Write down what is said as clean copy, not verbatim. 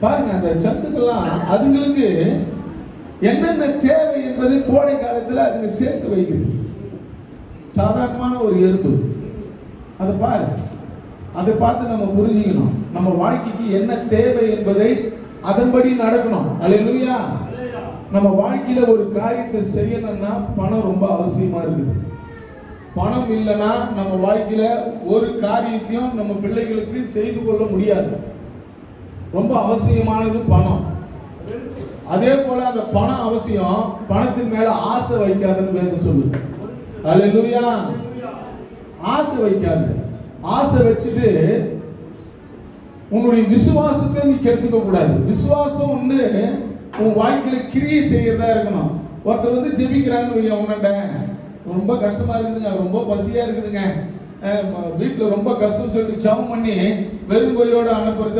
பாருங்க, அந்த சத்துக்கெல்லாம் அதுங்களுக்கு என்னென்ன தேவை என்பதை கோடை காலத்துல அதுங்க சேர்த்து வைக்குது. சாதாரணமான ஒரு எறும்பு, அதை பாரு, அதை பார்த்து நம்ம புரிஞ்சுக்கணும். நம்ம வாழ்க்கைக்கு என்ன தேவை என்பதை அதன்படி நடக்கணும். அல்லேலூயா. நம்ம வாழ்க்கையில ஒரு காரியத்தை செய்யணும்னா பணம் ரொம்ப அவசியமா இருக்குது. பணம் இல்லைன்னா நம்ம வாழ்க்கையில ஒரு காரியத்தையும் நம்ம பிள்ளைகளுக்கு செய்து கொள்ள முடியாது. ரொம்ப அவசியமானது பணம். அதே போல அந்த பணம் அவசியம். பணத்தின் மேல ஆசை வைக்காதுன்னு வேதம் சொல்லுது. அல்லேலூயா. ஆசை வைக்காது. ஆசை வச்சுட்டு உன்னுடைய விசுவாசத்தை நீ கெடுத்துக்க கூடாது. விசுவாசம் ஒண்ணு உன் வாழ்க்கையில கிரியை செய்யறதா இருக்கணும். ஒருத்தர் வந்து ஜெபிக்கிறாங்க, உன்னண்ட ரொம்ப கஷ்டமா இருக்குதுங்க, ரொம்ப பசியா இருக்குதுங்க, வீட்டுல ரொம்ப கஷ்டம் சொல்லிட்டு ஜெபம் பண்ணி வெறும் கையோட அனுப்புறது